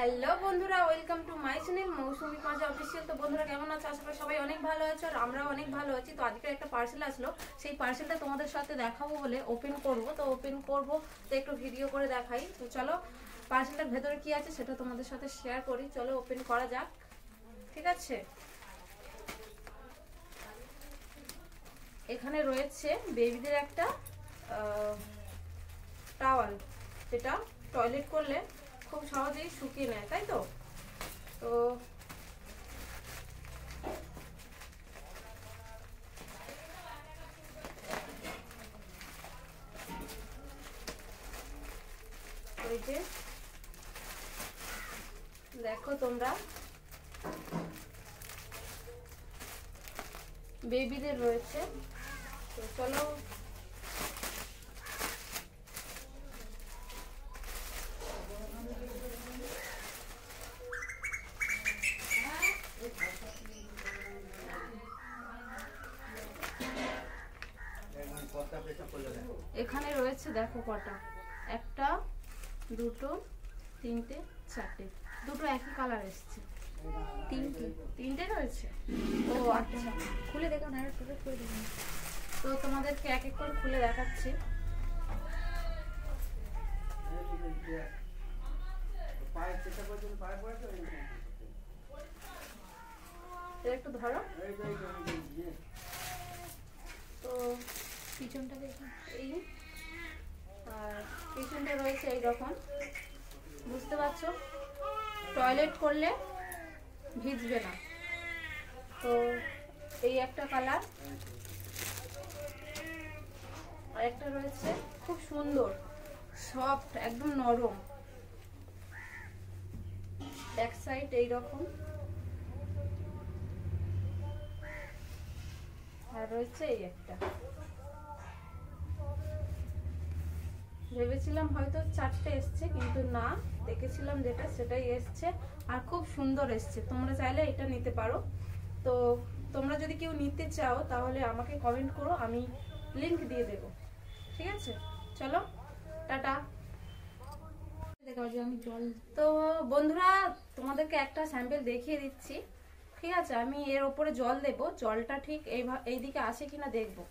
Hello বন্ধুরা, welcome to my channel মৌসুমী পাঁচা official. তো বন্ধুরা কেমন আছো? আশা করি সবাই অনেক ভালো আছো আর আমরাও অনেক ভালো আছি। তো আজকে একটা পার্সেল আসলো, সেই পার্সেলটা তোমাদের সাথে দেখাবো বলে ওপেন করব। তো ওপেন করব তো একটু ভিডিও করে দেখাই। তো চলো পার্সেলটার ভেতরে কি আছে সেটা তোমাদের সাথে শেয়ার করি। চলো ওপেন করা যাক, ঠিক আছে। এখানে রয়েছে বেবিদের একটা টাওয়াল, যেটা টয়লেট করলে খুব সহজেই শুকিয়ে নেয়, তাই তো। তো ওই যে দেখো তোমরা, বেবিদের রয়েছে। তো চলো এখানে রয়েছে, দেখো কটা, একটা দুটো তিনটে চারটে, দুটো একই কালার এসছে, তিনটে রয়েছে। ও আচ্ছা, খুলে দেখো না, করে দেখুন। তো তোমাদেরকে এক এক করে খুলে দেখাচ্ছি। একটু ধরো, তো পিছনটা দেখুন, এই আর পিছনটা রয়েছে এইরকম, বুঝতে পারছো, টয়লেট করলে ভিজবে না। তো এই একটা কালার, আর একটা রয়েছে খুব সুন্দর সফট, একদম নরম, ব্যাক সাইড এইরকম, আর রয়েছে এই একটা। ভেবেছিলাম হয়তো চারটে এসছে, কিন্তু না, দেখেছিলাম যেটা সেটাই এসছে, আর খুব সুন্দর এসছে। তোমরা চাইলে এটা নিতে পারো। তো তোমরা যদি কেউ নিতে চাও তাহলে আমাকে কমেন্ট করো, আমি লিংক দিয়ে দেব, ঠিক আছে। চলো টাটা। আমি জল, তো বন্ধুরা তোমাদেরকে একটা স্যাম্পল দেখিয়ে দিচ্ছি, ঠিক আছে। আমি এর উপরে জল দেব, জলটা ঠিক এই দিকে আসে কিনা দেখবো।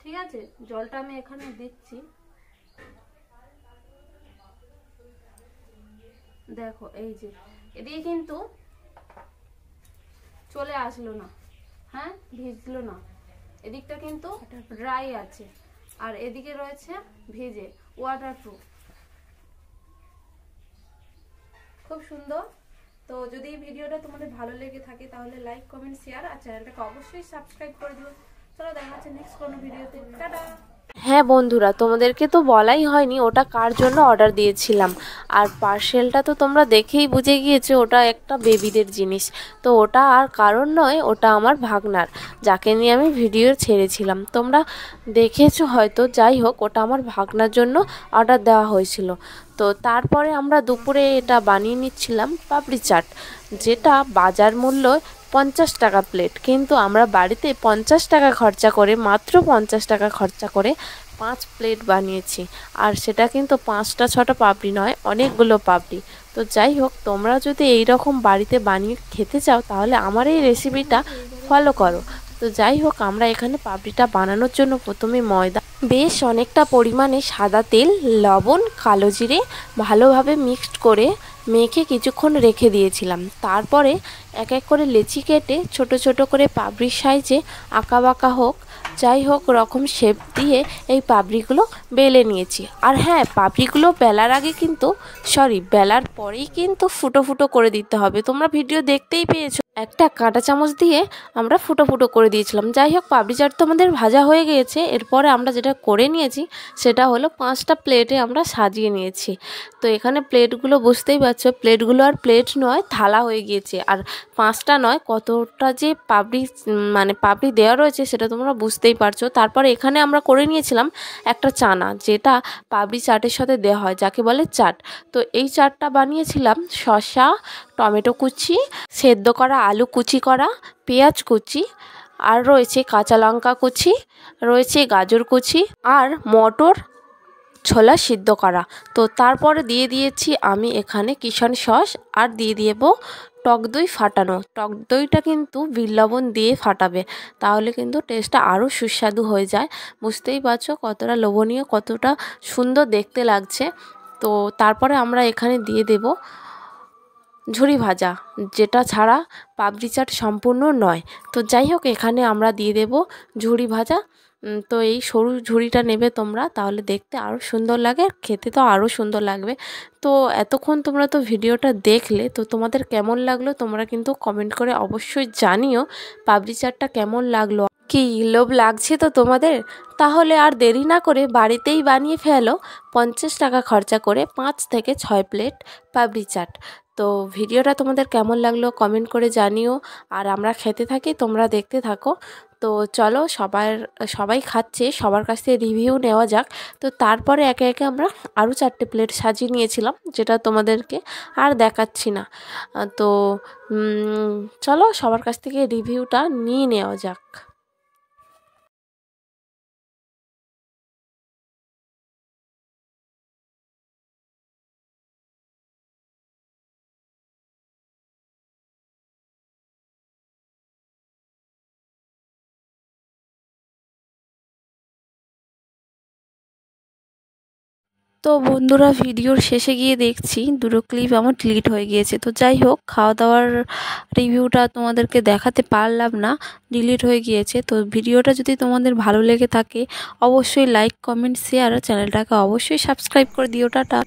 ঠিক আছে, জলটা আমি এখানে দিচ্ছি, দেখো এই যে এদিকে কিন্তু চলে আসলো না, হ্যাঁ ভিজলো না, এদিকটা কিন্তু ড্রাই আছে, আর এদিকে রয়েছে ভিজে, ওয়াটারপ্রুফ, খুব সুন্দর। তো যদি এই ভিডিওটা তোমাদের ভালো লেগে থাকে তাহলে লাইক কমেন্ট শেয়ার আর চ্যানেলটাকে অবশ্যই সাবস্ক্রাইব করে দিও। চলো দেখা হচ্ছে নেক্সট কোনো ভিডিওতে, টাটা। হ্যাঁ বন্ধুরা, তোমাদেরকে তো বলাই হয়নি ওটা কার জন্য অর্ডার দিয়েছিলাম। আর পার্সেলটা তো তোমরা দেখেই বুঝে গিয়েছো ওটা একটা বেবিদের জিনিস। তো ওটা আর কারণ নয়, ওটা আমার ভাগনার, যাকে নিয়ে আমি ভিডিও ছেড়েছিলাম, তোমরা দেখেছো হয়তো। যাই হোক, ওটা আমার ভাগনার জন্য অর্ডার দেওয়া হয়েছিল। তো তারপরে আমরা দুপুরে এটা বানিয়ে নিচ্ছিলাম পাপড়ি চাট, যেটা বাজার মূল্য 50 টাকা প্লেট, কিন্তু আমরা বাড়িতে 50 টাকা খরচা করে, মাত্র 50 টাকা খরচা করে 5 প্লেট বানিয়েছি। আর সেটা কিন্তু 5টা 6টা পাপড়ি নয়, অনেকগুলো পাপড়ি। তো যাই হোক, তোমরা যদি এই রকম বাড়িতে বানিয়ে খেতে চাও তাহলে আমার এই রেসিপিটা ফলো করো। তো যাই হোক, আমরা এখানে পাপড়িটা বানানোর জন্য প্রথমে ময়দা, বেশ অনেকটা পরিমাণে সাদা তেল, লবণ, কালো জিরে ভালোভাবে মিক্সড করে মেখে কিছুক্ষণ রেখে দিয়েছিলাম। তারপরে এক এক করে লেচি কেটে ছোট ছোট করে পাপড়ির সাইজে আঁকা বাঁকা হোক, যাই হোক রকম শেপ দিয়ে এই পাপড়িগুলো বেলে নিয়েছি। আর হ্যাঁ, পাপড়িগুলো বেলার আগে কিন্তু, বেলার পরেই কিন্তু ফুটো ফুটো করে দিতে হবে। তোমরা ভিডিও দেখতেই পেয়েছো, একটা কাঁটা চামচ দিয়ে আমরা ফুটো ফুটো করে দিয়েছিলাম। যাই হোক, পাপড়ি চাট তো আমাদের ভাজা হয়ে গিয়েছে। এরপরে আমরা যেটা করে নিয়েছি সেটা হলো 5টা প্লেটে আমরা সাজিয়ে নিয়েছি। তো এখানে প্লেটগুলো বুঝতেই পারছো, প্লেটগুলো আর প্লেট নয়, থালা হয়ে গিয়েছে। আর 5টা নয়, কতটা যে পাপড়ি দেওয়া রয়েছে সেটা তোমরা বুঝতেই পারছো। তারপরে এখানে আমরা করে নিয়েছিলাম একটা চানা, যেটা পাপড়ি চাটের সাথে দেওয়া হয়, যাকে বলে চাট। তো এই চাটটা বানিয়েছিলাম শসা, টমেটো কুচি, সেদ্ধ করা আলু কুচি করা, পেঁয়াজ কুচি, আর রয়েছে কাঁচা লঙ্কা কুচি, রয়েছে গাজর কুচি, আর মটর ছোলা সিদ্ধ করা। তো তারপরে দিয়ে দিয়েছি আমি এখানে কিষান সস, আর দিয়ে দেবো টক দই ফাটানো। টক দইটা কিন্তু বিট লবণ দিয়ে ফাটাবে, তাহলে কিন্তু টেস্টটা আরও সুস্বাদু হয়ে যায়। বুঝতেই পারছো কতটা লোভনীয়, কতটা সুন্দর দেখতে লাগছে। তো তারপরে আমরা এখানে দিয়ে দেব ঝুরি ভাজা, যেটা ছাড়া পাপড়ি চাট সম্পূর্ণ নয়। তো যাই হোক, এখানে আমরা দিয়ে দেব ঝুরি ভাজা। তো এই সরু ঝুড়িটা নেবে তোমরা, তাহলে দেখতে আরও সুন্দর লাগে, খেতে তো আরও সুন্দর লাগবে। তো এতক্ষণ তোমরা তো ভিডিওটা দেখলে, তো তোমাদের কেমন লাগলো তোমরা কিন্তু কমেন্ট করে অবশ্যই জানিও পাপড়ি চাটটা কেমন লাগলো। কি লোভ লাগছে তো তোমাদের? তাহলে আর দেরি না করে বাড়িতেই বানিয়ে ফেলো 50 টাকা খরচা করে 5 থেকে 6 প্লেট পাপড়ি চাট। তো ভিডিওটা তোমাদের কেমন লাগলো কমেন্ট করে জানিও, আর আমরা খেতে থাকি, তোমরা দেখতে থাকো। তো চলো, সবাই খাচ্ছে, সবার কাছ থেকে রিভিউ নেওয়া যাক। তো তারপরে একে একে আমরা আরও 4টে প্লেট সাজিয়ে নিয়েছিলাম, যেটা তোমাদেরকে আর দেখাচ্ছি না। তো চলো সবার কাছ থেকে রিভিউটা নিয়ে নেওয়া যাক। তো বন্ধুরা, ভিডিওর শেষে গিয়ে দেখছি দুটো ক্লিপ আমার ডিলিট হয়ে গিয়েছে। তো যাই হোক, খাওয়া দাওয়ার রিভিউটা তোমাদেরকে দেখাতে পারলাম না, ডিলিট হয়ে গিয়েছে। তো ভিডিওটা যদি তোমাদের ভালো লেগে থাকে অবশ্যই লাইক কমেন্ট শেয়ার, আর চ্যানেলটাকে অবশ্যই সাবস্ক্রাইব করে দিও। টাটা।